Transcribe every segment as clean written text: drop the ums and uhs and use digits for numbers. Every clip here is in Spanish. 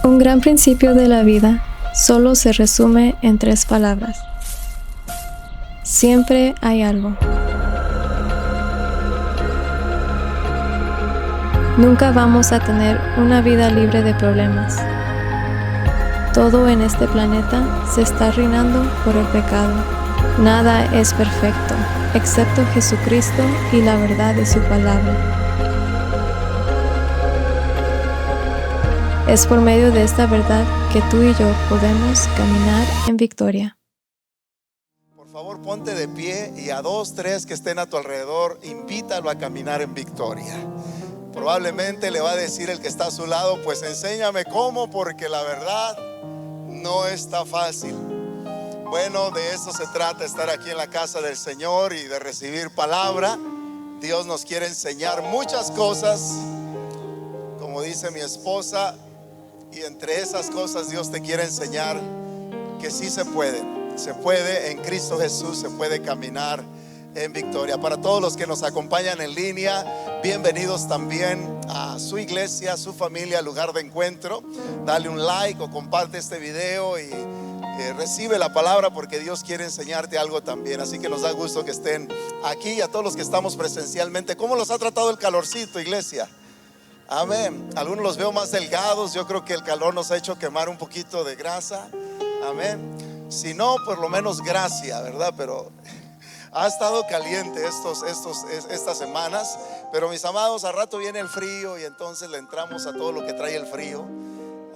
Un gran principio de la vida solo se resume en 3 palabras. Siempre hay algo. Nunca vamos a tener una vida libre de problemas. Todo en este planeta se está arruinando por el pecado. Nada es perfecto, excepto Jesucristo y la verdad de su palabra. Es por medio de esta verdad que tú y yo podemos caminar en victoria. Por favor, ponte de pie y a 2, 3 que estén a tu alrededor, invítalo a caminar en victoria. Probablemente le va a decir el que está a su lado, pues enséñame cómo, porque la verdad no está fácil. Bueno, de eso se trata, estar aquí en la casa del Señor y de recibir palabra. Dios nos quiere enseñar muchas cosas, como dice mi esposa, y entre esas cosas Dios te quiere enseñar que sí se puede en Cristo Jesús, se puede caminar en victoria. Para todos los que nos acompañan en línea, bienvenidos también a su iglesia, a su familia, lugar de encuentro. Dale un like o comparte este video y recibe la palabra, porque Dios quiere enseñarte algo también. Así que nos da gusto que estén aquí. Y a todos los que estamos presencialmente, ¿cómo los ha tratado el calorcito, iglesia? Amén. Algunos los veo más delgados. Yo creo que el calor nos ha hecho quemar un poquito de grasa. Amén. Si no, por lo menos gracia, ¿verdad? Pero ha estado caliente estas semanas. Pero mis amados, al rato viene el frío y entonces le entramos a todo lo que trae el frío.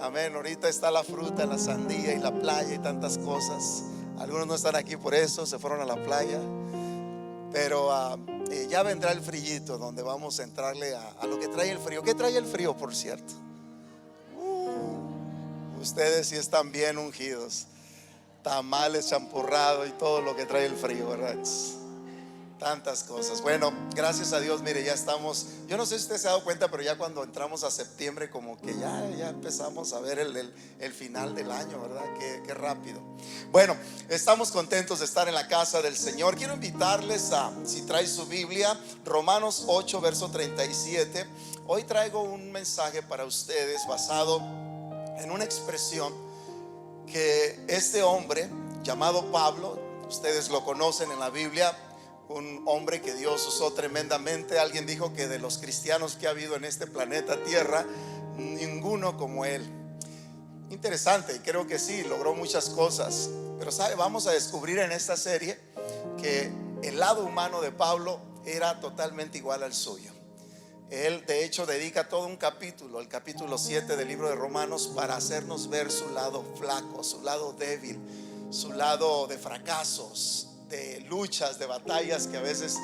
Amén. Ahorita está la fruta, la sandía y la playa y tantas cosas. Algunos no están aquí por eso, se fueron a la playa. Pero ya vendrá el frillito, donde vamos a entrarle a lo que trae el frío. ¿Qué trae el frío, por cierto? Ustedes sí están bien ungidos. Tamales, champurrado y todo lo que trae el frío, ¿verdad? Tantas cosas. Bueno, gracias a Dios, mire, ya estamos. Yo no sé si usted se ha dado cuenta, pero ya cuando entramos a septiembre, como que ya empezamos a ver el final del año, ¿verdad? Qué rápido. Bueno, estamos contentos de estar en la casa del Señor. Quiero invitarles a, si trae su Biblia, Romanos 8, verso 37. Hoy traigo un mensaje para ustedes basado en una expresión que este hombre llamado Pablo, ustedes lo conocen en la Biblia, un hombre que Dios usó tremendamente. Alguien dijo que de los cristianos que ha habido en este planeta Tierra, ninguno como él. Interesante, y creo que sí, logró muchas cosas. Pero sabe, vamos a descubrir en esta serie que el lado humano de Pablo era totalmente igual al suyo. Él de hecho dedica todo un capítulo, el capítulo 7 del libro de Romanos, para hacernos ver su lado flaco, su lado débil, su lado de fracasos, de luchas, de batallas que a veces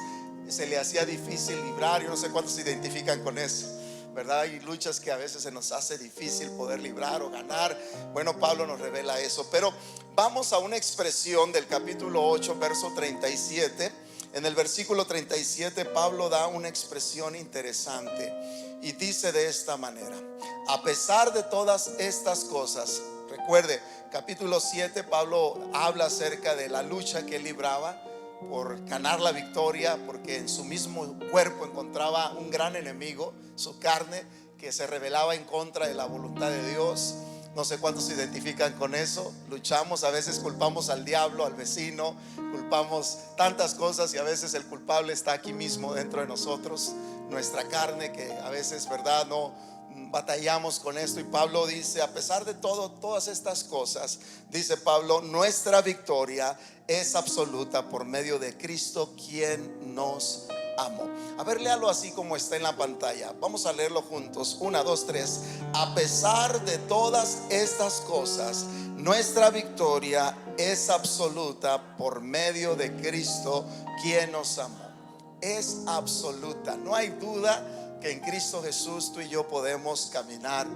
se le hacía difícil librar. Yo no sé cuántos se identifican con eso, ¿verdad? Hay luchas que a veces se nos hace difícil poder librar o ganar. Bueno, Pablo nos revela eso. Pero vamos a una expresión del capítulo 8, verso 37. En el versículo 37 Pablo da una expresión interesante y dice de esta manera: a pesar de todas estas cosas. Recuerde, capítulo 7 Pablo habla acerca de la lucha que él libraba por ganar la victoria, porque en su mismo cuerpo encontraba un gran enemigo, su carne, que se rebelaba en contra de la voluntad de Dios. No sé cuántos se identifican con eso. Luchamos, a veces culpamos al diablo, al vecino, culpamos tantas cosas, y a veces el culpable está aquí mismo dentro de nosotros, nuestra carne, que a veces, ¿verdad?, no batallamos con esto. Y Pablo dice: a pesar de todas estas cosas, dice Pablo, nuestra victoria es absoluta por medio de Cristo, quien nos amó. A ver, léalo así como está en la pantalla. Vamos a leerlo juntos. 1, 2, 3. A pesar de todas estas cosas, nuestra victoria es absoluta por medio de Cristo, quien nos amó. Es absoluta. No hay duda que en Cristo Jesús tú y yo podemos caminar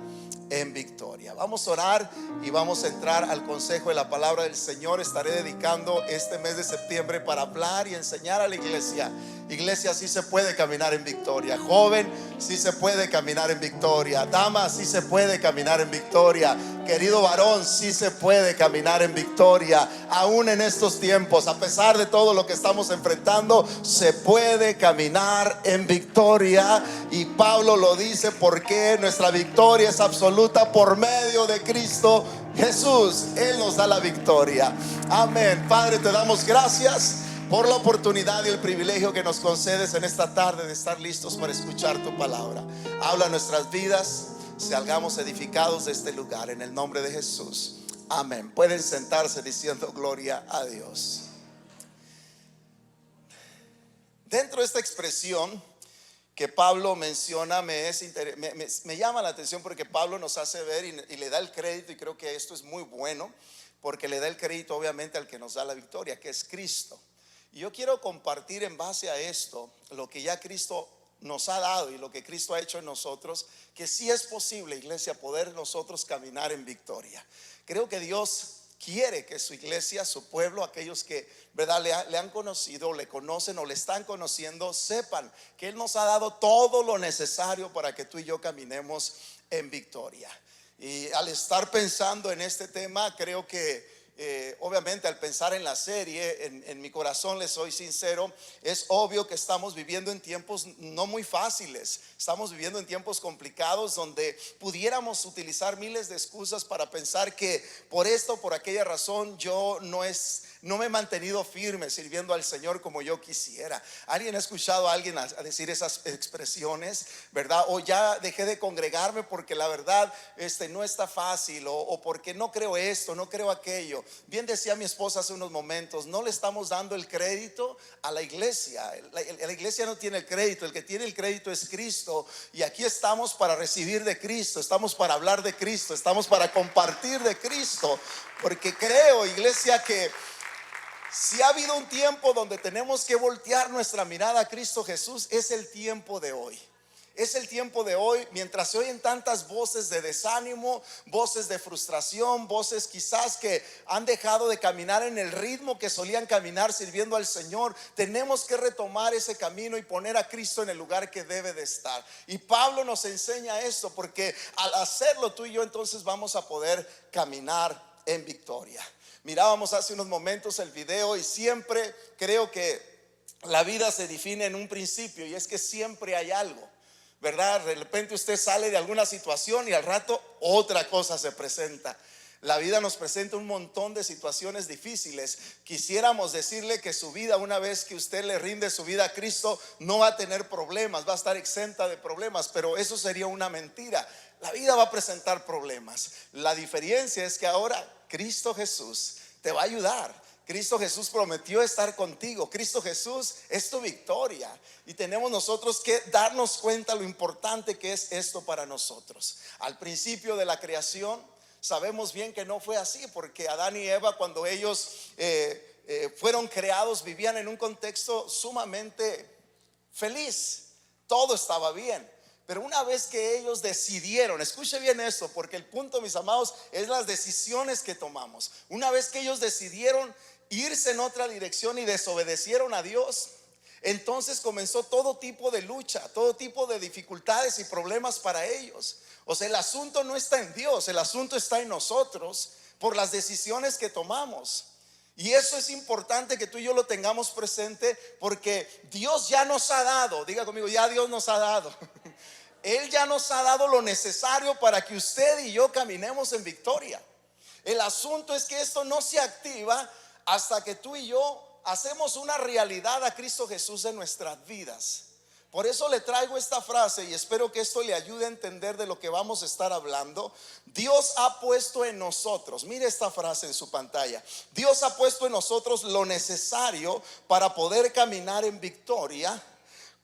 en victoria. Vamos a orar y vamos a entrar al consejo de la palabra del Señor. Estaré dedicando este mes de septiembre para hablar y enseñar a la iglesia. Iglesia, sí se puede caminar en victoria. Joven, sí se puede caminar en victoria. Dama, sí se puede caminar en victoria. Querido varón, sí se puede caminar en victoria, aún en estos tiempos. A pesar de todo lo que estamos enfrentando, se puede caminar en victoria. Y Pablo lo dice porque nuestra victoria es absoluta por medio de Cristo Jesús. Él nos da la victoria. Amén. Padre, te damos gracias por la oportunidad y el privilegio que nos concedes en esta tarde de estar listos para escuchar tu palabra. Habla nuestras vidas, salgamos edificados de este lugar en el nombre de Jesús. Amén. Pueden sentarse diciendo gloria a Dios. Dentro de esta expresión que Pablo menciona me llama la atención porque Pablo nos hace ver y le da el crédito, y creo que esto es muy bueno porque le da el crédito obviamente al que nos da la victoria, que es Cristo. Y yo quiero compartir en base a esto lo que ya Cristo nos ha dado y lo que Cristo ha hecho en nosotros, que sí es posible, iglesia, poder nosotros caminar en victoria. Creo que Dios quiere que su iglesia, su pueblo, aquellos que, ¿verdad?, le han conocido, le conocen o le están conociendo, sepan que Él nos ha dado todo lo necesario para que tú y yo caminemos en victoria. Y al estar pensando en este tema, creo que obviamente al pensar en la serie, en mi corazón, les soy sincero, es obvio que estamos viviendo en tiempos no muy fáciles. Estamos viviendo en tiempos complicados donde pudiéramos utilizar miles de excusas para pensar que por esta o por aquella razón yo no me he mantenido firme sirviendo al Señor como yo quisiera. ¿Alguien ha escuchado a alguien a decir esas expresiones, verdad? O ya dejé de congregarme porque la verdad no está fácil, o porque no creo esto, no creo aquello. Bien decía mi esposa hace unos momentos, no le estamos dando el crédito a la iglesia. La iglesia no tiene el crédito, el que tiene el crédito es Cristo. Y aquí estamos para recibir de Cristo, estamos para hablar de Cristo, estamos para compartir de Cristo. Porque creo, iglesia, que si ha habido un tiempo donde tenemos que voltear nuestra mirada a Cristo Jesús, es el tiempo de hoy. Es el tiempo de hoy, mientras se oyen tantas voces de desánimo, voces de frustración, voces quizás que han dejado de caminar en el ritmo que solían caminar sirviendo al Señor. Tenemos que retomar ese camino y poner a Cristo en el lugar que debe de estar. Y Pablo nos enseña esto, porque al hacerlo tú y yo entonces vamos a poder caminar en victoria. Mirábamos hace unos momentos el video y siempre creo que la vida se define en un principio, y es que siempre hay algo, ¿verdad? De repente usted sale de alguna situación y al rato otra cosa se presenta. La vida nos presenta un montón de situaciones difíciles. Quisiéramos decirle que su vida, una vez que usted le rinde su vida a Cristo, no va a tener problemas, va a estar exenta de problemas, pero eso sería una mentira. La vida va a presentar problemas. La diferencia es que ahora Cristo Jesús te va a ayudar. Cristo Jesús prometió estar contigo. Cristo Jesús es tu victoria. Y tenemos nosotros que darnos cuenta lo importante que es esto para nosotros. Al principio de la creación sabemos bien que no fue así, porque Adán y Eva, cuando ellos fueron creados, vivían en un contexto sumamente feliz. Todo estaba bien. Pero una vez que ellos decidieron, escuche bien esto, porque el punto, mis amados, es las decisiones que tomamos. Una vez que ellos decidieron irse en otra dirección y desobedecieron a Dios, entonces comenzó todo tipo de lucha, todo tipo de dificultades y problemas para ellos. O sea, el asunto no está en Dios, el asunto está en nosotros por las decisiones que tomamos. Y eso es importante que tú y yo lo tengamos presente, porque Dios ya nos ha dado, diga conmigo, ya Dios nos ha dado. Él ya nos ha dado lo necesario para que usted y yo caminemos en victoria. El asunto es que esto no se activa hasta que tú y yo hacemos una realidad a Cristo Jesús en nuestras vidas. Por eso le traigo esta frase y espero que esto le ayude a entender de lo que vamos a estar hablando. Dios ha puesto en nosotros, mire esta frase en su pantalla, Dios ha puesto en nosotros lo necesario para poder caminar en victoria.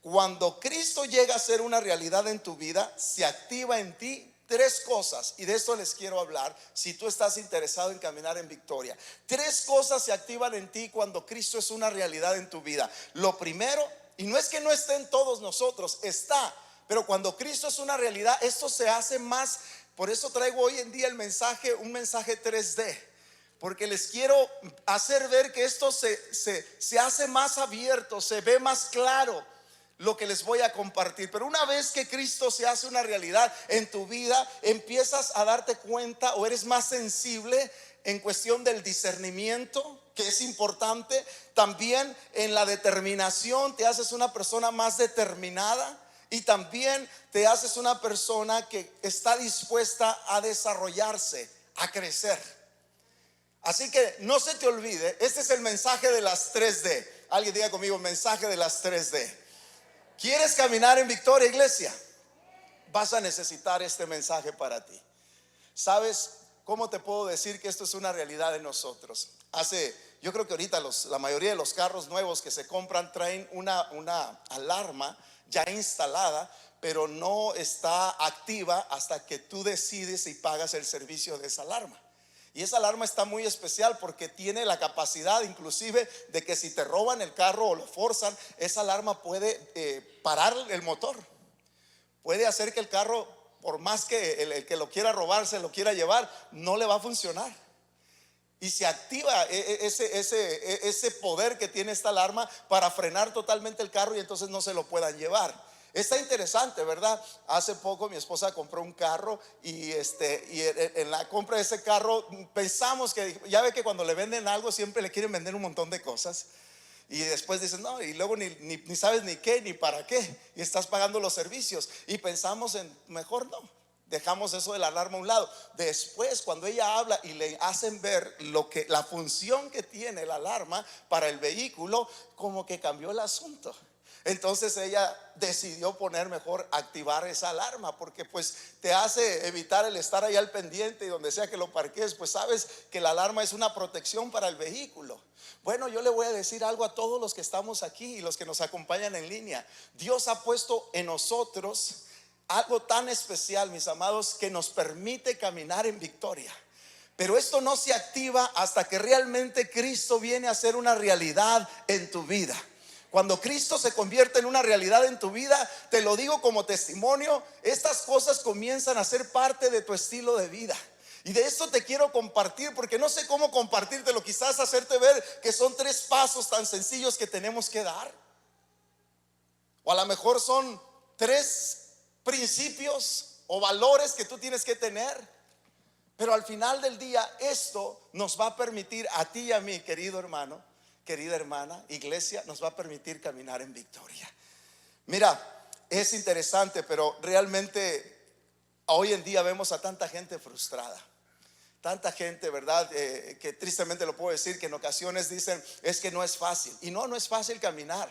Cuando Cristo llega a ser una realidad en tu vida, se activa en ti tres cosas, y de esto les quiero hablar si tú estás interesado en caminar en victoria. Tres cosas se activan en ti cuando Cristo es una realidad en tu vida. Lo primero, y no es que no esté en todos nosotros, está, pero cuando Cristo es una realidad, esto se hace más. Por eso traigo hoy en día un mensaje 3D, porque les quiero hacer ver que esto se hace más abierto, se ve más claro. lo que les voy a compartir. Pero una vez que Cristo se hace una realidad en tu vida, empiezas a darte cuenta o eres más sensible en cuestión del discernimiento, que es importante. También en la determinación te haces una persona más determinada, y también te haces una persona que está dispuesta a desarrollarse, a crecer. Así que no se te olvide, este es el mensaje de las 3D. Alguien diga conmigo, mensaje de las 3D. ¿Quieres caminar en victoria, iglesia? Vas a necesitar este mensaje para ti. ¿Sabes cómo te puedo decir que esto es una realidad en nosotros? Yo creo que ahorita la mayoría de los carros nuevos que se compran traen una alarma ya instalada, pero no está activa hasta que tú decides y pagas el servicio de esa alarma. Y esa alarma está muy especial porque tiene la capacidad inclusive de que si te roban el carro o lo forzan, esa alarma puede parar el motor. Puede hacer que el carro, por más que el que lo quiera robar se lo quiera llevar, no le va a funcionar. Y se activa ese poder que tiene esta alarma para frenar totalmente el carro y entonces no se lo puedan llevar. Está interesante, ¿verdad? Hace poco mi esposa compró un carro y en la compra de ese carro pensamos que, ya ve que cuando le venden algo siempre le quieren vender un montón de cosas. Y después dicen no, y luego ni sabes ni qué, ni para qué, y estás pagando los servicios. Y pensamos en mejor no, dejamos eso de la alarma a un lado. Después cuando ella habla y le hacen ver la función que tiene la alarma para el vehículo, como que cambió el asunto. Entonces ella decidió activar esa alarma, porque pues te hace evitar el estar ahí al pendiente y donde sea que lo parques, pues sabes que la alarma es una protección para el vehículo. Bueno, yo le voy a decir algo a todos los que estamos aquí y los que nos acompañan en línea. Dios ha puesto en nosotros algo tan especial, mis amados, que nos permite caminar en victoria. Pero esto no se activa hasta que realmente Cristo viene a ser una realidad en tu vida. Cuando Cristo se convierte en una realidad en tu vida, te lo digo como testimonio, estas cosas comienzan a ser parte de tu estilo de vida. Y de esto te quiero compartir, porque no sé cómo compartírtelo, quizás hacerte ver que son 3 pasos tan sencillos que tenemos que dar. O a lo mejor son 3 principios o valores que tú tienes que tener. Pero al final del día esto nos va a permitir a ti y a mí, querido hermano, querida hermana, iglesia, nos va a permitir caminar en victoria. Mira, es interesante, pero realmente hoy en día vemos a tanta gente frustrada. Tanta gente, ¿verdad? Que tristemente lo puedo decir, que en ocasiones dicen es que no es fácil. Y no es fácil caminar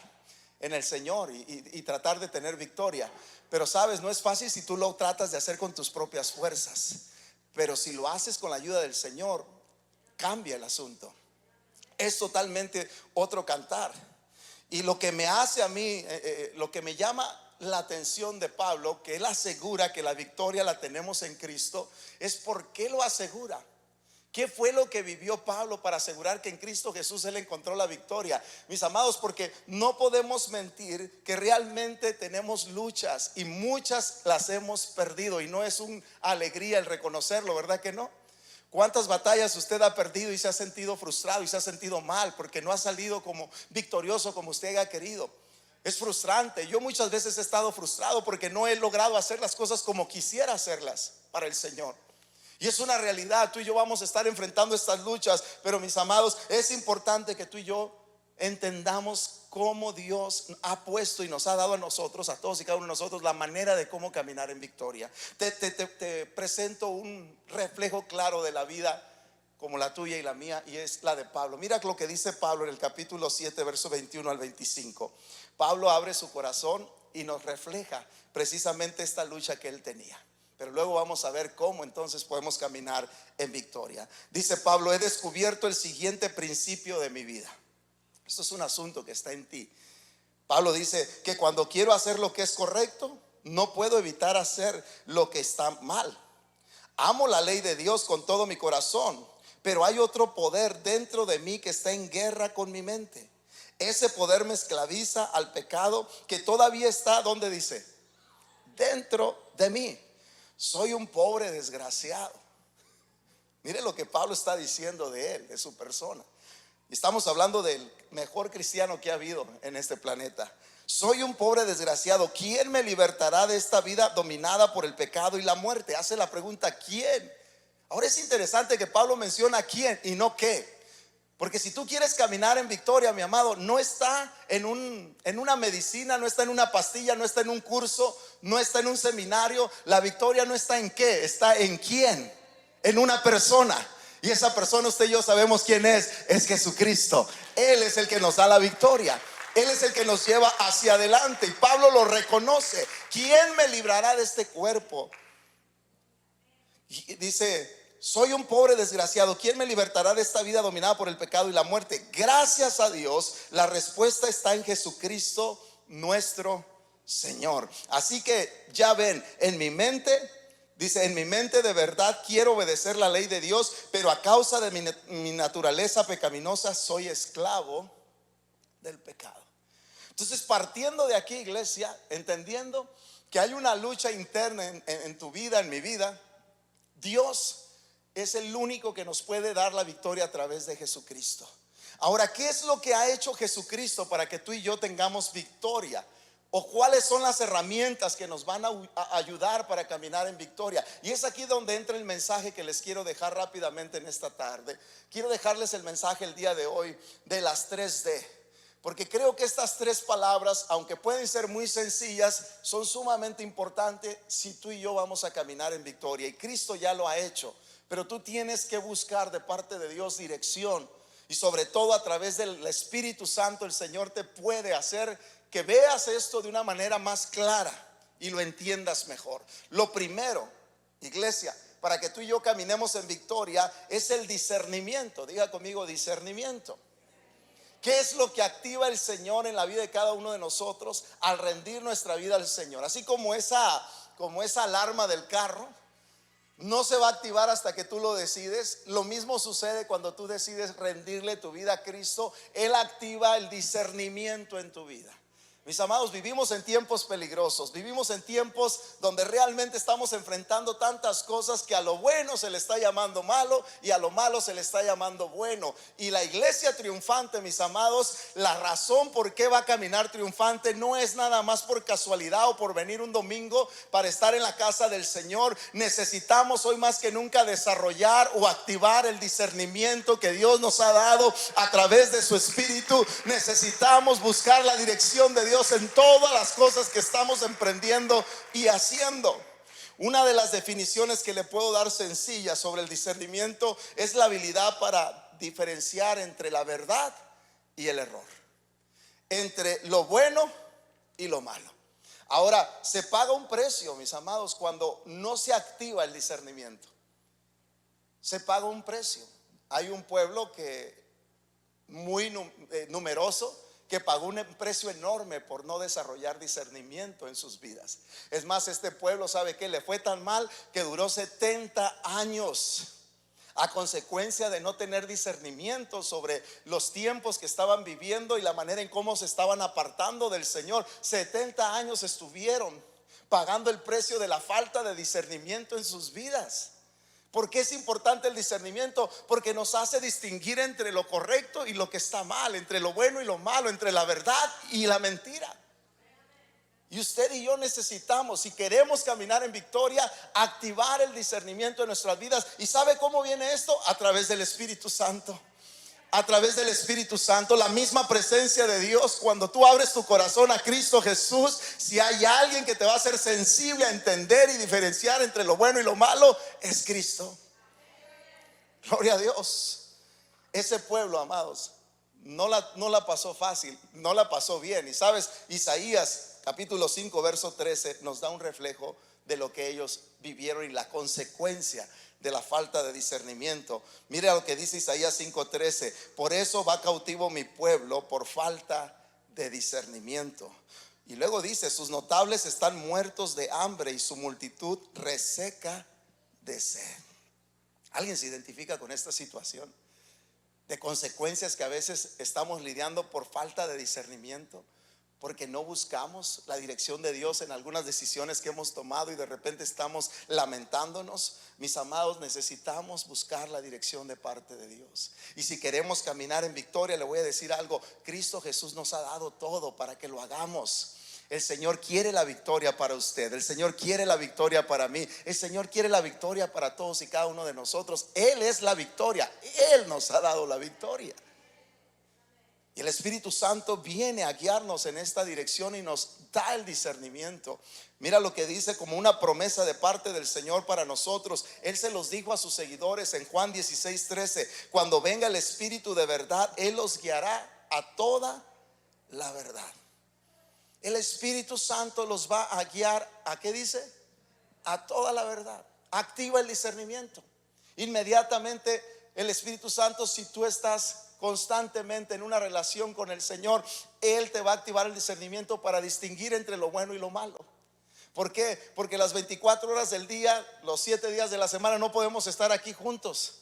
en el Señor y tratar de tener victoria. Pero sabes, no es fácil si tú lo tratas de hacer con tus propias fuerzas. Pero si lo haces con la ayuda del Señor, cambia el asunto. Es totalmente otro cantar. Y lo que me hace a mí, lo que me llama la atención de Pablo, que él asegura que la victoria la tenemos en Cristo, es por qué lo asegura. ¿Qué fue lo que vivió Pablo para asegurar que en Cristo Jesús él encontró la victoria? Mis amados, porque no podemos mentir que realmente tenemos luchas y muchas las hemos perdido, y no es una alegría el reconocerlo, ¿verdad que no? ¿Cuántas batallas usted ha perdido y se ha sentido frustrado y se ha sentido mal porque no ha salido como victorioso como usted ha querido? Es frustrante. Yo muchas veces he estado frustrado porque no he logrado hacer las cosas como quisiera hacerlas para el Señor. Y es una realidad. Tú y yo vamos a estar enfrentando estas luchas, pero mis amados, es importante que tú y yo entendamos cómo Dios ha puesto y nos ha dado a nosotros, a todos y cada uno de nosotros, la manera de cómo caminar en victoria. Te presento un reflejo claro de la vida como la tuya y la mía, y es la de Pablo. Mira lo que dice Pablo en el capítulo 7, verso 21 al 25. Pablo abre su corazón y nos refleja precisamente esta lucha que él tenía. Pero luego vamos a ver cómo entonces podemos caminar en victoria. Dice Pablo: he descubierto el siguiente principio de mi vida. Esto es un asunto que está en ti. Pablo dice que cuando quiero hacer lo que es correcto, no puedo evitar hacer lo que está mal. Amo la ley de Dios con todo mi corazón, pero hay otro poder dentro de mí que está en guerra con mi mente. Ese poder me esclaviza al pecado que todavía está, ¿dónde dice? Dentro de mí. Soy un pobre desgraciado. Mire lo que Pablo está diciendo de él, de su persona. Estamos hablando del mejor cristiano que ha habido en este planeta. Soy un pobre desgraciado. ¿Quién me libertará de esta vida dominada por el pecado y la muerte? Hace la pregunta, ¿quién? Ahora es interesante que Pablo menciona quién y no qué. Porque si tú quieres caminar en victoria, mi amado, no está en una medicina, no está en una pastilla, no está en un curso, no está en un seminario. La victoria no está en qué, está en quién, en una persona. Y esa persona, usted y yo sabemos quién es Jesucristo. Él es el que nos da la victoria. Él es el que nos lleva hacia adelante. Y Pablo lo reconoce. ¿Quién me librará de este cuerpo? Y dice, soy un pobre desgraciado. ¿Quién me libertará de esta vida dominada por el pecado y la muerte? Gracias a Dios, la respuesta está en Jesucristo nuestro Señor. Así que ya ven, en mi mente, dice, en mi mente de verdad quiero obedecer la ley de Dios, pero a causa de mi naturaleza pecaminosa soy esclavo del pecado. Entonces, partiendo de aquí, iglesia, entendiendo que hay una lucha interna en tu vida, en mi vida, Dios es el único que nos puede dar la victoria a través de Jesucristo. Ahora, ¿qué es lo que ha hecho Jesucristo para que tú y yo tengamos victoria? ¿O cuáles son las herramientas que nos van a ayudar para caminar en victoria? Y es aquí donde entra el mensaje que les quiero dejar rápidamente en esta tarde. Quiero dejarles el mensaje el día de hoy de las 3D. Porque creo que estas 3 palabras, aunque pueden ser muy sencillas, son sumamente importantes si tú y yo vamos a caminar en victoria. Y Cristo ya lo ha hecho. Pero tú tienes que buscar de parte de Dios dirección. Y sobre todo a través del Espíritu Santo, el Señor te puede hacer que veas esto de una manera más clara y lo entiendas mejor. Lo primero, iglesia, para que tú y yo caminemos en victoria, es el discernimiento. Diga conmigo, discernimiento. ¿Qué es lo que activa el Señor en la vida de cada uno de nosotros al rendir nuestra vida al Señor? Así como esa alarma del carro no se va a activar hasta que tú lo decides. Lo mismo sucede cuando tú decides rendirle tu vida a Cristo. Él activa el discernimiento en tu vida. Mis amados, vivimos en tiempos peligrosos. Vivimos en tiempos donde realmente estamos enfrentando tantas cosas que a lo bueno se le está llamando malo y a lo malo se le está llamando bueno. Y la iglesia triunfante, mis amados, la razón por qué va a caminar triunfante no es nada más por casualidad o por venir un domingo para estar en la casa del Señor. Necesitamos hoy más que nunca desarrollar o activar el discernimiento que Dios nos ha dado a través de su Espíritu. Necesitamos buscar la dirección de Dios en todas las cosas que estamos emprendiendo y haciendo. Una de las definiciones que le puedo dar sencilla sobre el discernimiento es la habilidad para diferenciar entre la verdad y el error, entre lo bueno y lo malo. Ahora, se paga un precio, mis amados, cuando no se activa el discernimiento. Se paga un precio. Hay un pueblo que muy numeroso que pagó un precio enorme por no desarrollar discernimiento en sus vidas. Es más, este pueblo, ¿sabe qué? Le fue tan mal que duró 70 años a consecuencia de no tener discernimiento sobre los tiempos que estaban viviendo y la manera en cómo se estaban apartando del Señor. 70 años estuvieron pagando el precio de la falta de discernimiento en sus vidas. ¿Por qué es importante el discernimiento? Porque nos hace distinguir entre lo correcto y lo que está mal, entre lo bueno y lo malo, entre la verdad y la mentira. Y usted y yo necesitamos, si queremos caminar en victoria, activar el discernimiento en nuestras vidas. ¿Y sabe cómo viene esto? A través del Espíritu Santo. A través del Espíritu Santo, la misma presencia de Dios. Cuando tú abres tu corazón a Cristo Jesús, si hay alguien que te va a hacer sensible a entender y diferenciar entre lo bueno y lo malo, es Cristo. Gloria a Dios. Ese pueblo, amados, no la pasó fácil, no la pasó bien. Y sabes, Isaías capítulo 5 verso 13 nos da un reflejo de lo que ellos vivieron y la consecuencia de la falta de discernimiento. Mire lo que dice Isaías 5:13: por eso va cautivo mi pueblo por falta de discernimiento. Y luego dice: sus notables están muertos de hambre y su multitud reseca de sed. ¿Alguien se identifica con esta situación de consecuencias que a veces estamos lidiando por falta de discernimiento? porque no buscamos la dirección de Dios en algunas decisiones que hemos tomado y de repente estamos lamentándonos. Mis amados, necesitamos buscar la dirección de parte de Dios. Y si queremos caminar en victoria, le voy a decir algo: Cristo Jesús nos ha dado todo para que lo hagamos. El Señor quiere la victoria para usted. El Señor quiere la victoria para mí. El Señor quiere la victoria para todos y cada uno de nosotros. Él es la victoria. Él nos ha dado la victoria. Y el Espíritu Santo viene a guiarnos en esta dirección y nos da el discernimiento. Mira lo que dice como una promesa de parte del Señor para nosotros. Él se los dijo a sus seguidores en Juan 16:13: cuando venga el Espíritu de verdad, Él los guiará a toda la verdad. El Espíritu Santo los va a guiar ¿a qué dice? A toda la verdad. Activa el discernimiento. Inmediatamente el Espíritu Santo, si tú estás constantemente en una relación con el Señor, Él te va a activar el discernimiento para distinguir entre lo bueno y lo malo. ¿Por qué? Porque las 24 horas del día, los 7 días de la semana, no podemos estar aquí juntos.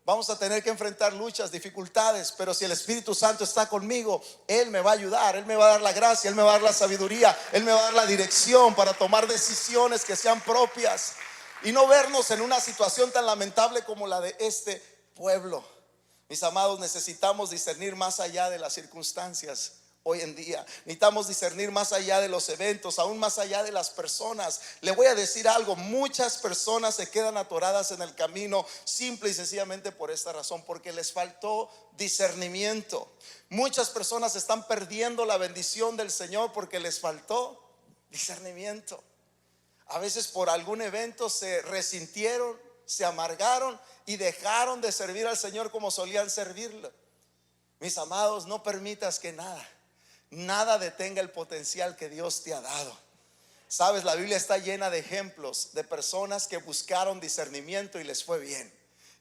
Vamos a tener que enfrentar luchas, dificultades, pero si el Espíritu Santo está conmigo, Él me va a ayudar, Él me va a dar la gracia, Él me va a dar la sabiduría, Él me va a dar la dirección para tomar decisiones que sean propias y no vernos en una situación tan lamentable como la de este pueblo. Mis amados, necesitamos discernir más allá de las circunstancias hoy en día. Necesitamos discernir más allá de los eventos, aún más allá de las personas. Le voy a decir algo: muchas personas se quedan atoradas en el camino simple y sencillamente por esta razón, porque les faltó discernimiento. Muchas personas están perdiendo la bendición del Señor porque les faltó discernimiento. A veces por algún evento se resintieron, se amargaron y dejaron de servir al Señor como solían servirlo. Mis amados, no permitas que nada detenga el potencial que Dios te ha dado. Sabes, la Biblia está llena de ejemplos de personas que buscaron discernimiento y les fue bien.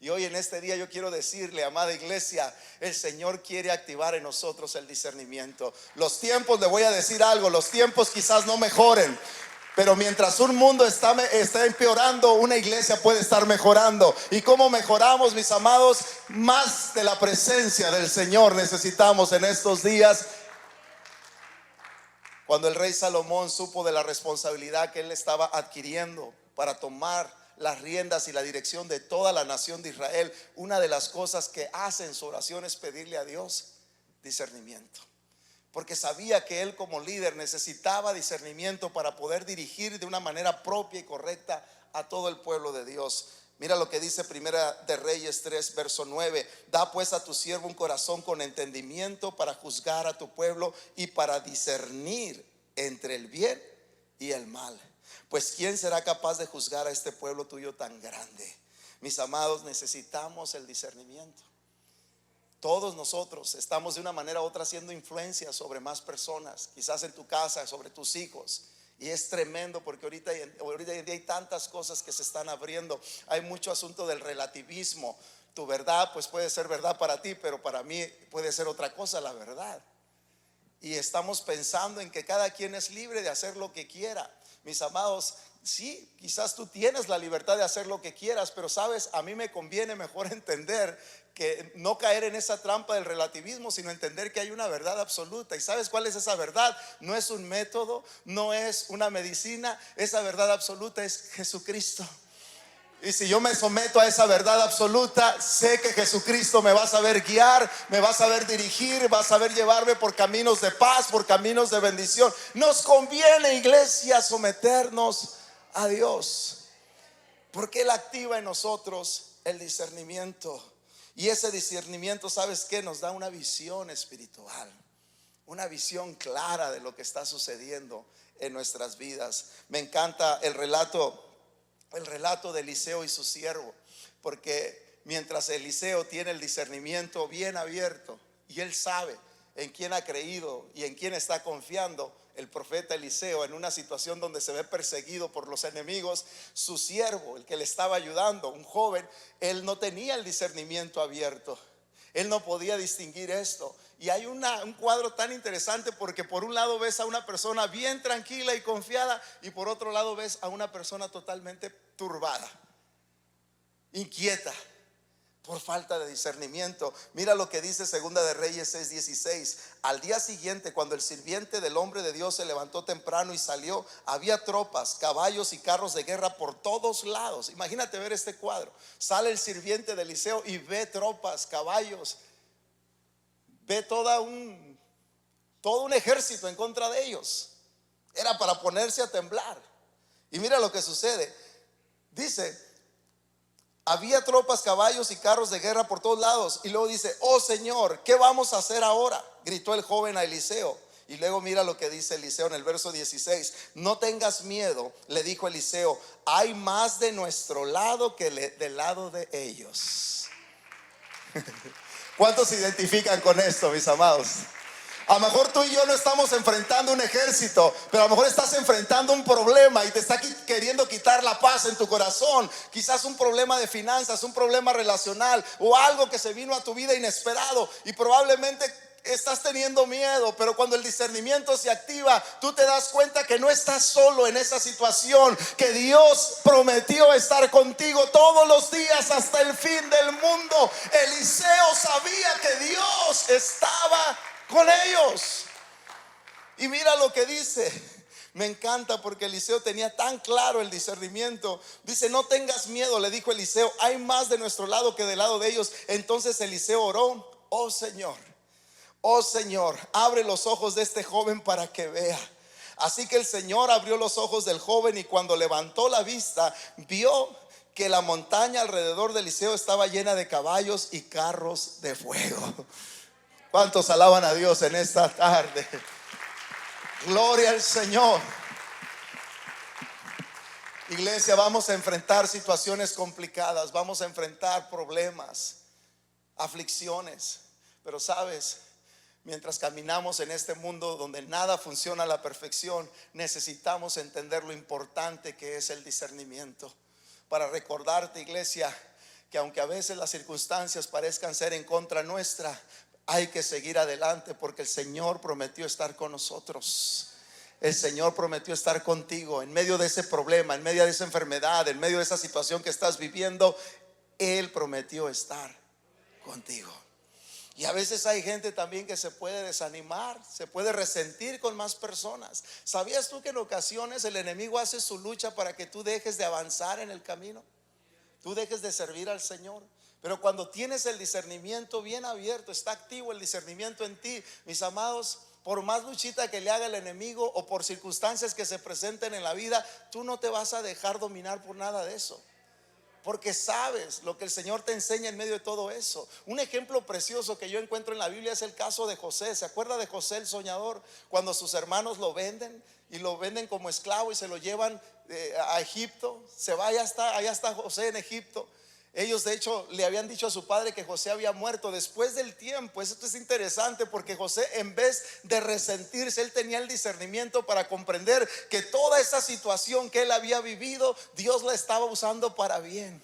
Y hoy en este día yo quiero decirle, amada iglesia, el Señor quiere activar en nosotros el discernimiento. Los tiempos, le voy a decir algo, los tiempos quizás no mejoren, pero mientras un mundo está empeorando, una iglesia puede estar mejorando. ¿Y cómo mejoramos, mis amados? Más de la presencia del Señor necesitamos en estos días. Cuando el rey Salomón supo de la responsabilidad que él estaba adquiriendo para tomar las riendas y la dirección de toda la nación de Israel, una de las cosas que hace en su oración es pedirle a Dios discernimiento. Porque sabía que él como líder necesitaba discernimiento para poder dirigir de una manera propia y correcta a todo el pueblo de Dios. Mira lo que dice Primera de Reyes 3, verso 9: da pues a tu siervo un corazón con entendimiento para juzgar a tu pueblo y para discernir entre el bien y el mal. Pues ¿quién será capaz de juzgar a este pueblo tuyo tan grande? Mis amados, necesitamos el discernimiento. Todos nosotros estamos de una manera u otra haciendo influencia sobre más personas, quizás en tu casa, sobre tus hijos. Y es tremendo porque ahorita en día hay tantas cosas que se están abriendo. Hay mucho asunto del relativismo. Tu verdad pues puede ser verdad para ti, pero para mí puede ser otra cosa la verdad. Y estamos pensando en que cada quien es libre de hacer lo que quiera. Mis amados, sí, quizás tú tienes la libertad de hacer lo que quieras, pero sabes, a mí me conviene mejor entender que no caer en esa trampa del relativismo, sino entender que hay una verdad absoluta. ¿Y sabes cuál es esa verdad? No es un método, no es una medicina. Esa verdad absoluta es Jesucristo. Y si yo me someto a esa verdad absoluta, sé que Jesucristo me va a saber guiar, me va a saber dirigir, va a saber llevarme por caminos de paz, por caminos de bendición. Nos conviene, iglesia, someternos a Dios, porque Él activa en nosotros el discernimiento. Y ese discernimiento, ¿sabes qué? Nos da una visión espiritual, una visión clara de lo que está sucediendo en nuestras vidas. Me encanta el relato de Eliseo y su siervo, porque mientras Eliseo tiene el discernimiento bien abierto y él sabe en quién ha creído y en quién está confiando, el profeta Eliseo, en una situación donde se ve perseguido por los enemigos, su siervo, el que le estaba ayudando, un joven, él no tenía el discernimiento abierto. Él no podía distinguir esto. Y hay un cuadro tan interesante, porque por un lado ves a una persona bien tranquila y confiada, y por otro lado ves a una persona totalmente turbada, inquieta, por falta de discernimiento. Mira lo que dice Segunda de Reyes 6:16. Al día siguiente, cuando el sirviente del hombre de Dios se levantó temprano y salió, había tropas, caballos y carros de guerra por todos lados. Imagínate ver este cuadro. Sale el sirviente de Eliseo y ve tropas, caballos, ve todo un ejército en contra de ellos. Era para ponerse a temblar. Y mira lo que sucede. Dice, había tropas, caballos y carros de guerra por todos lados. Y luego dice, oh Señor, ¿qué vamos a hacer ahora?, gritó el joven a Eliseo. Y luego mira lo que dice Eliseo en el verso 16. No tengas miedo, le dijo Eliseo, hay más de nuestro lado que del lado de ellos. ¿Cuántos se identifican con esto, mis amados? A lo mejor tú y yo no estamos enfrentando un ejército, pero a lo mejor estás enfrentando un problema y te está queriendo quitar la paz en tu corazón. Quizás un problema de finanzas, un problema relacional o algo que se vino a tu vida inesperado y probablemente estás teniendo miedo, pero cuando el discernimiento se activa, tú te das cuenta que no estás solo en esa situación, que Dios prometió estar contigo todos los días hasta el fin del mundo. Eliseo sabía que Dios estaba con ellos. Y mira lo que dice. Me encanta porque Eliseo tenía tan claro el discernimiento. Dice, no tengas miedo, le dijo Eliseo, hay más de nuestro lado que del lado de ellos. Entonces Eliseo oró, oh Señor, abre los ojos de este joven para que vea. Así que el Señor abrió los ojos del joven y cuando levantó la vista, vio que la montaña alrededor de Eliseo estaba llena de caballos y carros de fuego. ¿Cuántos alaban a Dios en esta tarde? Gloria al Señor. Iglesia, vamos a enfrentar situaciones complicadas, vamos a enfrentar problemas, aflicciones. Pero sabes, mientras caminamos en este mundo donde nada funciona a la perfección, necesitamos entender lo importante que es el discernimiento. Para recordarte, iglesia, que aunque a veces las circunstancias parezcan ser en contra nuestra, hay que seguir adelante porque el Señor prometió estar con nosotros. El Señor prometió estar contigo en medio de ese problema, en medio de esa enfermedad, en medio de esa situación que estás viviendo. Él prometió estar contigo. Y a veces hay gente también que se puede desanimar, se puede resentir con más personas. ¿Sabías tú que en ocasiones el enemigo hace su lucha para que tú dejes de avanzar en el camino? Tú dejes de servir al Señor. Pero cuando tienes el discernimiento bien abierto, está activo el discernimiento en ti, mis amados, por más luchita que le haga el enemigo o por circunstancias que se presenten en la vida, tú no te vas a dejar dominar por nada de eso, porque sabes lo que el Señor te enseña en medio de todo eso. Un ejemplo precioso que yo encuentro en la Biblia es el caso de José. ¿Se acuerda de José el soñador? Cuando sus hermanos lo venden y lo venden como esclavo y se lo llevan a Egipto. Se va, allá está José en Egipto. Ellos de hecho le habían dicho a su padre que José había muerto. Después del tiempo, esto es interesante porque José, en vez de resentirse, él tenía el discernimiento para comprender que toda esa situación que él había vivido, Dios la estaba usando para bien.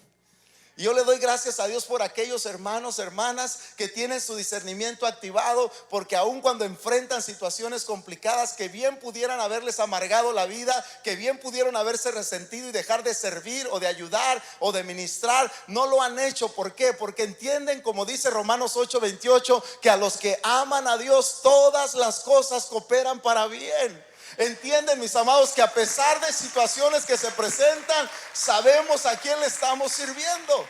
Y yo le doy gracias a Dios por aquellos hermanos, hermanas que tienen su discernimiento activado, porque aun cuando enfrentan situaciones complicadas que bien pudieran haberles amargado la vida, que bien pudieron haberse resentido y dejar de servir o de ayudar o de ministrar, no lo han hecho. ¿Por qué? Porque entienden, como dice Romanos 8:28, que a los que aman a Dios todas las cosas cooperan para bien. Entienden, mis amados, que a pesar de situaciones que se presentan, sabemos a quién le estamos sirviendo.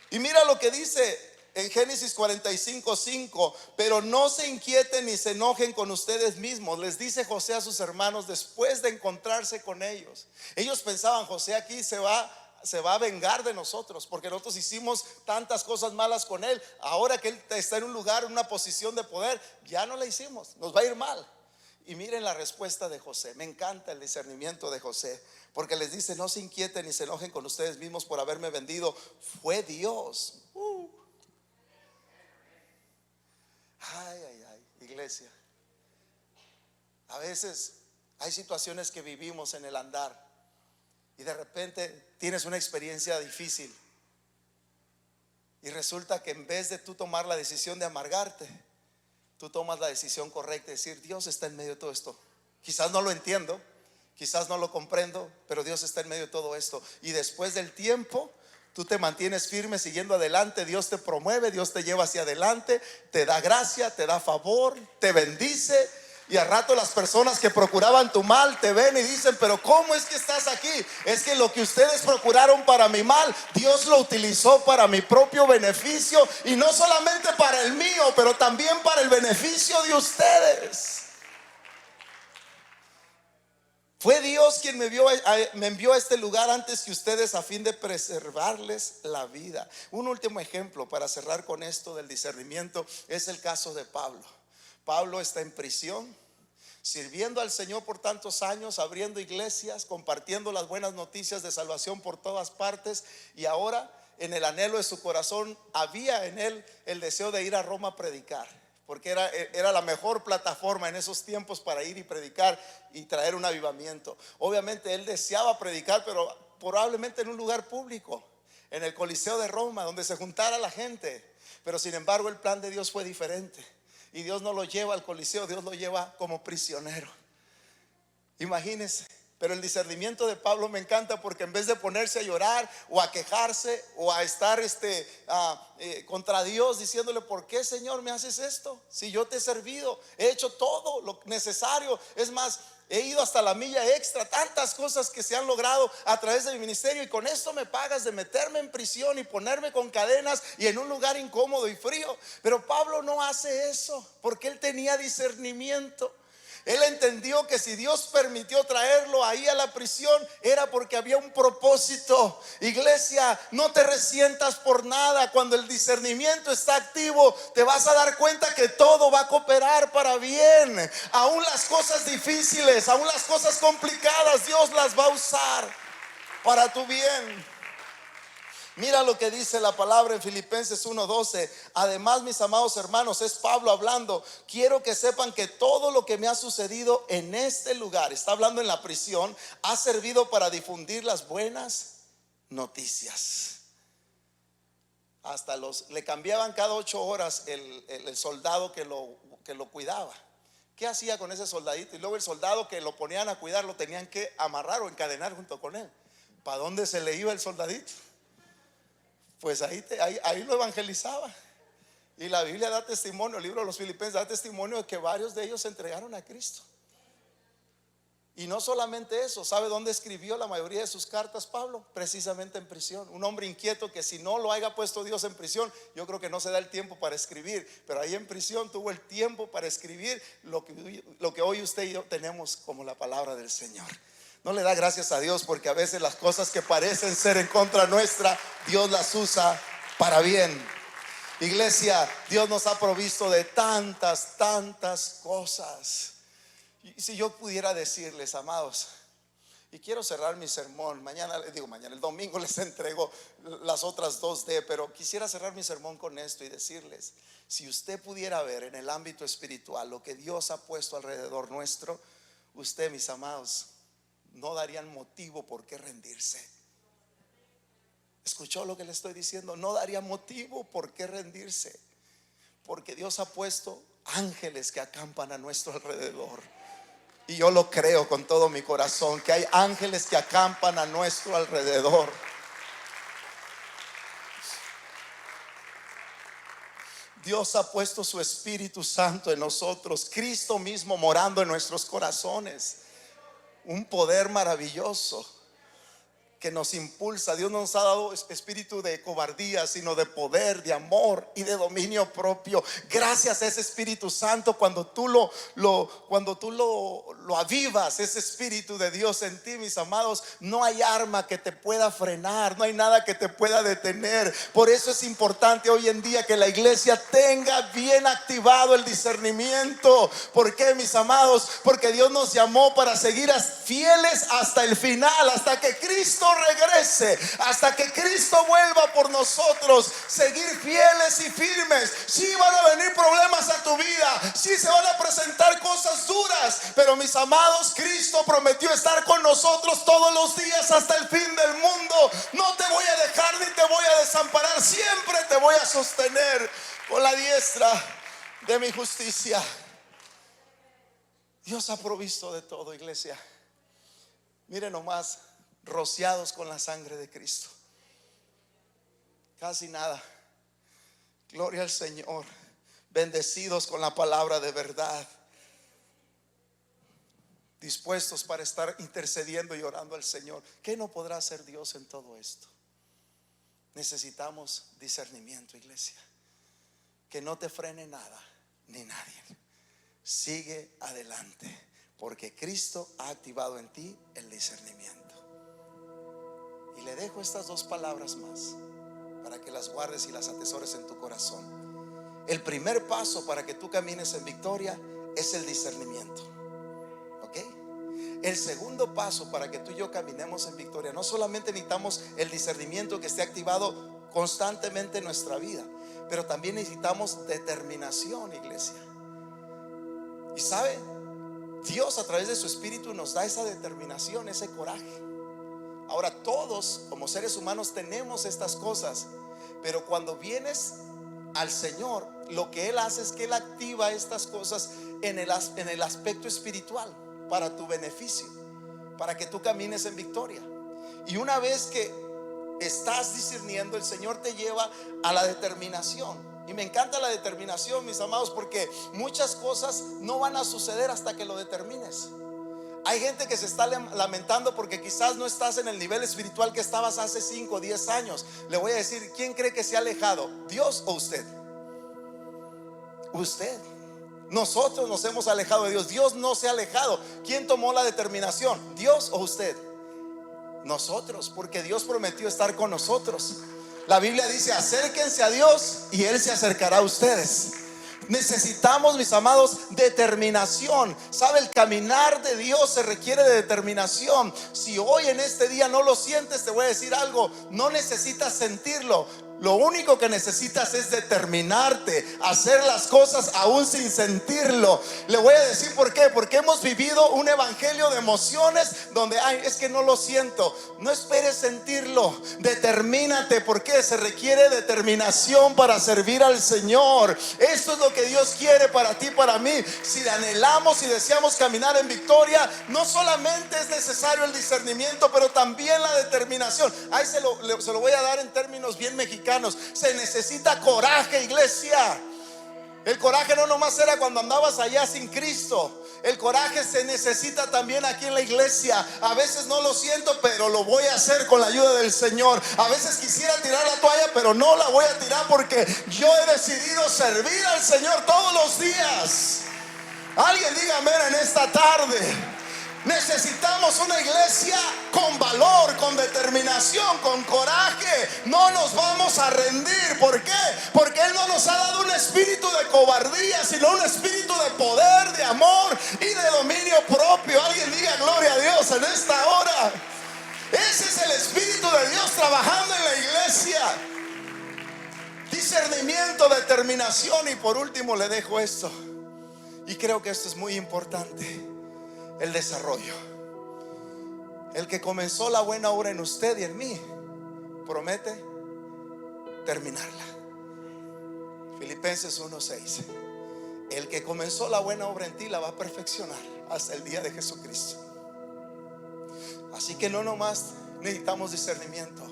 Y mira lo que dice en Génesis 45:5. Pero no se inquieten ni se enojen con ustedes mismos, les dice José a sus hermanos después de encontrarse con ellos. Ellos pensaban, José aquí se va a vengar de nosotros porque nosotros hicimos tantas cosas malas con él. Ahora que él está en un lugar, en una posición de poder, ya no le hicimos, nos va a ir mal. Y miren la respuesta de José. Me encanta el discernimiento de José, porque les dice, no se inquieten ni se enojen con ustedes mismos por haberme vendido, fue Dios. Ay, iglesia, a veces hay situaciones que vivimos en el andar y de repente tienes una experiencia difícil y resulta que en vez de tú tomar la decisión de amargarte, tú tomas la decisión correcta de decir, Dios está en medio de todo esto. Quizás no lo entiendo, quizás no lo comprendo, pero Dios está en medio de todo esto. Y después del tiempo, Tú te mantienes firme siguiendo adelante. Dios te promueve, Dios te lleva hacia adelante, te da gracia, te da favor, te bendice. Y al rato las personas que procuraban tu mal te ven y dicen: pero ¿cómo es que estás aquí? Es que lo que ustedes procuraron para mi mal, Dios lo utilizó para mi propio beneficio. Y no solamente para el mío, pero también para el beneficio de ustedes. Fue Dios quien me envió a este lugar antes que ustedes, a fin de preservarles la vida. Un último ejemplo para cerrar con esto del discernimiento es el caso de Pablo. Pablo está en prisión, sirviendo al Señor por tantos años, abriendo iglesias, compartiendo las buenas noticias de salvación por todas partes. Y ahora, en el anhelo de su corazón, había en él el deseo de ir a Roma a predicar, porque era la mejor plataforma en esos tiempos para ir y predicar y traer un avivamiento. Obviamente él deseaba predicar, pero probablemente en un lugar público, en el Coliseo de Roma, donde se juntara la gente. Pero sin embargo el plan de Dios fue diferente. Y Dios no lo lleva al Coliseo, Dios lo lleva como prisionero. Imagínense. Pero el discernimiento de Pablo me encanta, porque en vez de ponerse a llorar o a quejarse o a estar contra Dios diciéndole: ¿por qué, Señor, me haces esto? Si yo te he servido, he hecho todo lo necesario, es más, he ido hasta la milla extra, tantas cosas que se han logrado a través de mi ministerio, y con esto me pagas de meterme en prisión y ponerme con cadenas y en un lugar incómodo y frío. Pero Pablo no hace eso, porque él tenía discernimiento. Él entendió que si Dios permitió traerlo ahí a la prisión, era porque había un propósito. Iglesia, no te resientas por nada. Cuando el discernimiento está activo, te vas a dar cuenta que todo va a cooperar para bien. Aún las cosas difíciles, aún las cosas complicadas, Dios las va a usar para tu bien. Mira lo que dice la palabra en Filipenses 1:12. Además, mis amados hermanos, es Pablo hablando: quiero que sepan que todo lo que me ha sucedido en este lugar, está hablando en la prisión, ha servido para difundir las buenas noticias. Hasta le cambiaban cada 8 horas el soldado que lo cuidaba. ¿Qué hacía con ese soldadito? Y luego el soldado que lo ponían a cuidar lo tenían que amarrar o encadenar junto con él. ¿Para dónde se le iba el soldadito? Pues ahí lo evangelizaba. Y la Biblia da testimonio, el libro de los Filipenses da testimonio de que varios de ellos se entregaron a Cristo. Y no solamente eso, ¿sabe dónde escribió la mayoría de sus cartas Pablo? Precisamente en prisión. Un hombre inquieto que, si no lo haya puesto Dios en prisión, yo creo que no se da el tiempo para escribir. Pero ahí en prisión tuvo el tiempo para escribir lo que hoy usted y yo tenemos como la palabra del Señor. No le da gracias a Dios, porque a veces las cosas que parecen ser en contra nuestra, Dios las usa para bien. Iglesia, Dios nos ha provisto de tantas cosas. Y si yo pudiera decirles, amados, y quiero cerrar mi sermón, el domingo les entrego las otras 2D, pero quisiera cerrar mi sermón con esto y decirles: si usted pudiera ver en el ámbito espiritual lo que Dios ha puesto alrededor nuestro, usted, mis amados, no darían motivo por qué rendirse. ¿Escuchó lo que le estoy diciendo? No daría motivo por qué rendirse, porque Dios ha puesto ángeles que acampan a nuestro alrededor. Y yo lo creo con todo mi corazón, que hay ángeles que acampan a nuestro alrededor. Dios ha puesto su Espíritu Santo en nosotros, Cristo mismo morando en nuestros corazones. Un poder maravilloso que nos impulsa. Dios no nos ha dado espíritu de cobardía, sino de poder, de amor y de dominio propio. Gracias a ese Espíritu Santo, cuando tú lo avivas, ese Espíritu de Dios en ti, mis amados, no hay arma que te pueda frenar, no hay nada que te pueda detener. Por eso es importante hoy en día que la iglesia tenga bien activado el discernimiento. ¿Por qué, mis amados? Porque Dios nos llamó para seguir fieles hasta el final, hasta que Cristo regrese, hasta que Cristo vuelva por nosotros. Seguir fieles y firmes. Sí van a venir problemas a tu vida, sí se van a presentar cosas duras, pero mis amados, Cristo prometió estar con nosotros todos los días hasta el fin del mundo. No te voy a dejar ni te voy a desamparar, siempre te voy a sostener con la diestra de mi justicia. Dios ha provisto de todo, iglesia. Miren nomás, rociados con la sangre de Cristo. Casi nada. Gloria al Señor. Bendecidos con la palabra de verdad, dispuestos para estar intercediendo y orando al Señor. ¿Qué no podrá hacer Dios en todo esto? Necesitamos discernimiento, iglesia. Que no te frene nada ni nadie. Sigue adelante, porque Cristo ha activado en ti el discernimiento. Y le dejo estas dos palabras más para que las guardes y las atesores en tu corazón. El primer paso para que tú camines en victoria es el discernimiento. ¿Ok? El segundo paso para que tú y yo caminemos en victoria, no solamente necesitamos el discernimiento que esté activado constantemente en nuestra vida, pero también necesitamos determinación, iglesia. Y sabe, Dios a través de su Espíritu nos da esa determinación, ese coraje. Ahora todos como seres humanos tenemos estas cosas, pero cuando vienes al Señor, lo que Él hace es que Él activa estas cosas en el aspecto espiritual para tu beneficio, para que tú camines en victoria. Y una vez que estás discerniendo, el Señor te lleva a la determinación. Y me encanta la determinación, mis amados, porque muchas cosas no van a suceder hasta que lo determines. Hay gente que se está lamentando porque quizás no estás en el nivel espiritual que estabas hace 5 o 10 años. Le voy a decir, ¿quién cree que se ha alejado? ¿Dios o usted? Usted. Nosotros nos hemos alejado de Dios. Dios no se ha alejado. ¿Quién tomó la determinación? ¿Dios o usted? Nosotros, porque Dios prometió estar con nosotros. La Biblia dice: acérquense a Dios y Él se acercará a ustedes. Necesitamos, mis amados, determinación. ¿Sabe? El caminar de Dios se requiere de determinación. Si hoy en este día no lo sientes, te voy a decir algo: no necesitas sentirlo. Lo único que necesitas es determinarte a hacer las cosas aún sin sentirlo. Le voy a decir por qué. Porque hemos vivido un evangelio de emociones donde es que no lo siento. No esperes sentirlo. Determínate, porque se requiere determinación para servir al Señor. Esto es lo que Dios quiere para ti, para mí. Si anhelamos y deseamos caminar en victoria, no solamente es necesario el discernimiento, pero también la determinación. Ahí se lo voy a dar en términos bien mexicanos. Se necesita coraje, iglesia. El coraje no nomás era cuando andabas allá sin Cristo. El coraje se necesita también aquí en la iglesia. A veces no lo siento, pero lo voy a hacer con la ayuda del Señor. A veces quisiera tirar la toalla, pero no la voy a tirar, porque yo he decidido servir al Señor todos los días. Alguien diga amén en esta tarde. Necesitamos una iglesia con valor, con determinación, con coraje. No nos vamos a rendir. ¿Por qué? Porque Él no nos ha dado un espíritu de cobardía, sino un espíritu de poder, de amor y de dominio propio. Alguien diga gloria a Dios en esta hora. Ese es el espíritu de Dios trabajando en la iglesia. Discernimiento, determinación. Y por último le dejo esto, y creo que esto es muy importante: el desarrollo. El que comenzó la buena obra en usted y en mí promete terminarla. Filipenses 1:6. El que comenzó la buena obra en ti la va a perfeccionar hasta el día de Jesucristo. Así que no nomás necesitamos discernimiento,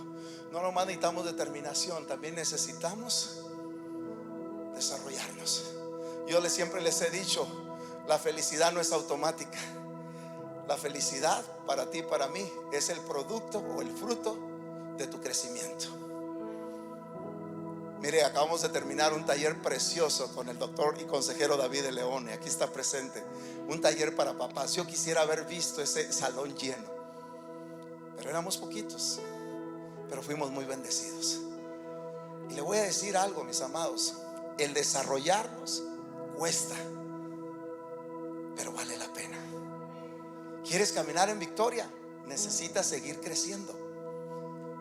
no nomás necesitamos determinación, también necesitamos desarrollarnos. Yo siempre les he dicho, la felicidad no es automática. La felicidad para ti y para mí es el producto o el fruto de tu crecimiento. Mire, acabamos de terminar un taller precioso con el doctor y consejero David de León. Aquí está presente. Un taller para papás. Yo quisiera haber visto ese salón lleno, pero éramos poquitos, pero fuimos muy bendecidos. Y le voy a decir algo, mis amados: el desarrollarnos cuesta, pero vale la pena. ¿Quieres caminar en victoria? Necesitas seguir creciendo,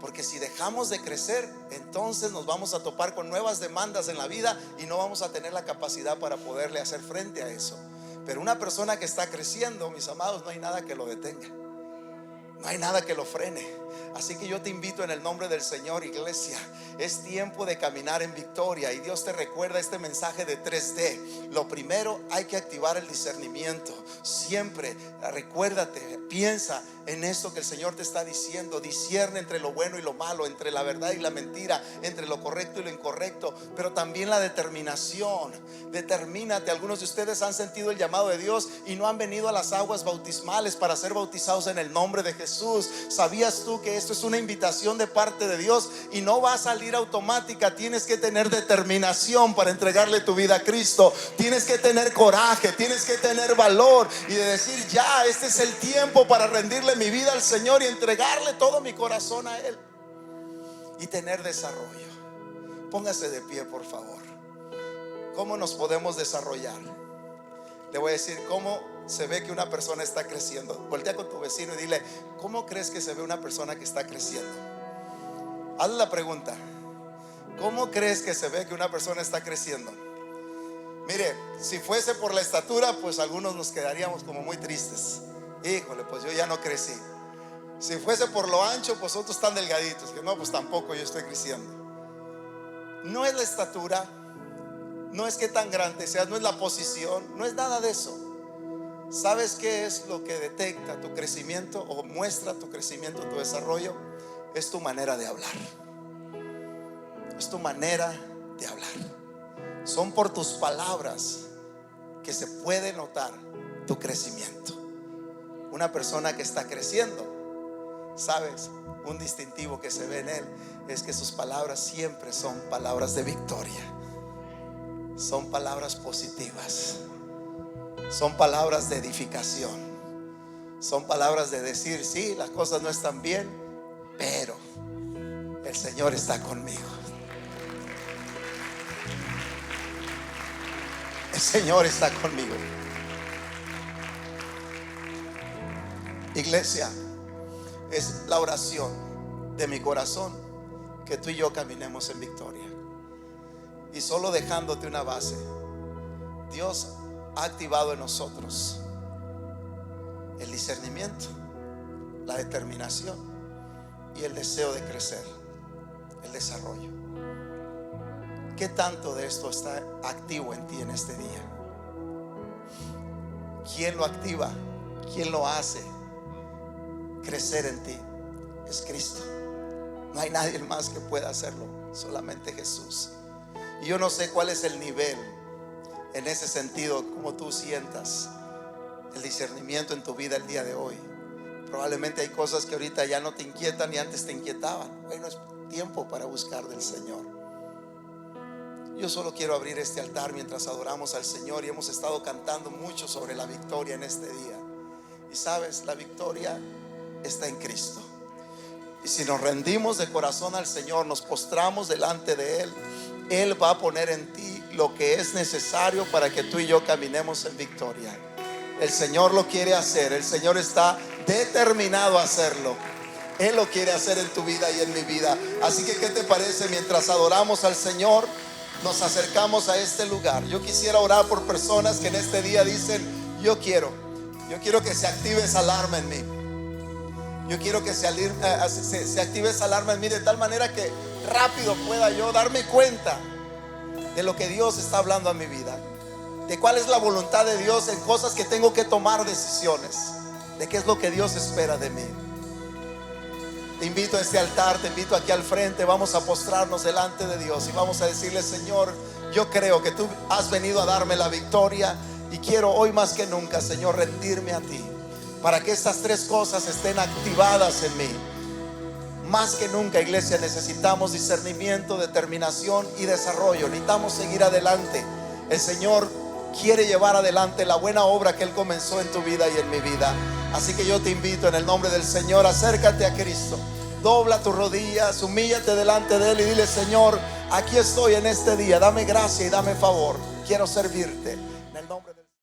porque si dejamos de crecer, entonces nos vamos a topar con nuevas demandas en la vida y no vamos a tener la capacidad para poderle hacer frente a eso. Pero una persona que está creciendo, mis amados, no hay nada que lo detenga, no hay nada que lo frene. Así que yo te invito en el nombre del Señor, iglesia. Es tiempo de caminar en victoria. Y Dios te recuerda este mensaje de 3D. Lo primero, hay que activar el discernimiento. Siempre recuérdate, piensa en esto que el Señor te está diciendo. Discierne entre lo bueno y lo malo, entre la verdad y la mentira, entre lo correcto y lo incorrecto. Pero también la determinación. Determínate. Algunos de ustedes han sentido el llamado de Dios y no han venido a las aguas bautismales para ser bautizados en el nombre de Jesús. ¿Sabías tú que esto es una invitación de parte de Dios y no va a salir automática? Tienes que tener determinación para entregarle tu vida a Cristo. Tienes que tener coraje, tienes que tener valor y de decir: ya, este es el tiempo para rendirle mi vida al Señor y entregarle todo mi corazón a Él. Y tener desarrollo. Póngase de pie, por favor. ¿Cómo nos podemos desarrollar? Le voy a decir cómo se ve que una persona está creciendo. Voltea con tu vecino y dile: ¿cómo crees que se ve una persona que está creciendo? Hazle la pregunta: ¿cómo crees que se ve que una persona está creciendo? Mire, si fuese por la estatura, pues algunos nos quedaríamos como muy tristes. Híjole, pues yo ya no crecí. Si fuese por lo ancho, pues otros están delgaditos. Que no, pues tampoco yo estoy creciendo. No es la estatura, no es que tan grande seas, no es la posición, no es nada de eso. ¿Sabes qué es lo que detecta tu crecimiento o muestra tu crecimiento, tu desarrollo? Es tu manera de hablar. Es tu manera de hablar. Son por tus palabras que se puede notar tu crecimiento. Una persona que está creciendo, ¿sabes? Un distintivo que se ve en él es que sus palabras siempre son palabras de victoria. Son palabras positivas. Son palabras de edificación. Son palabras de decir: sí, las cosas no están bien, pero el Señor está conmigo. El Señor está conmigo. Iglesia, es la oración de mi corazón que tú y yo caminemos en victoria. Y solo dejándote una base, Dios ha activado en nosotros el discernimiento, la determinación y el deseo de crecer, el desarrollo. ¿Qué tanto de esto está activo en ti en este día? ¿Quién lo activa? ¿Quién lo hace crecer en ti? Es Cristo. No hay nadie más que pueda hacerlo, solamente Jesús. Y yo no sé cuál es el nivel en ese sentido, como tú sientas el discernimiento en tu vida el día de hoy. Probablemente hay cosas que ahorita ya no te inquietan y antes te inquietaban. Bueno, es tiempo para buscar del Señor. Yo solo quiero abrir este altar mientras adoramos al Señor, y hemos estado cantando mucho sobre la victoria en este día. Y sabes, la victoria está en Cristo. Y si nos rendimos de corazón al Señor, nos postramos delante de Él, Él va a poner en ti lo que es necesario para que tú y yo caminemos en victoria. El Señor lo quiere hacer. El Señor está determinado a hacerlo. Él lo quiere hacer en tu vida y en mi vida. Así que, ¿qué te parece? Mientras adoramos al Señor, nos acercamos a este lugar. Yo quisiera orar por personas que en este día dicen: yo quiero que se active esa alarma en mí. Yo quiero que se active esa alarma en mí, de tal manera que rápido pueda yo darme cuenta de lo que Dios está hablando a mi vida, de cuál es la voluntad de Dios en cosas que tengo que tomar decisiones, de qué es lo que Dios espera de mí. Te invito a este altar, te invito aquí al frente. Vamos a postrarnos delante de Dios y vamos a decirle: Señor, yo creo que tú has venido a darme la victoria, y quiero hoy más que nunca, Señor, rendirme a ti, para que estas tres cosas estén activadas en mí. Más que nunca, iglesia, necesitamos discernimiento, determinación y desarrollo. Necesitamos seguir adelante. El Señor quiere llevar adelante la buena obra que Él comenzó en tu vida y en mi vida. Así que yo te invito en el nombre del Señor: acércate a Cristo, dobla tus rodillas, humíllate delante de Él y dile: Señor, aquí estoy en este día, dame gracia y dame favor, quiero servirte en el nombre de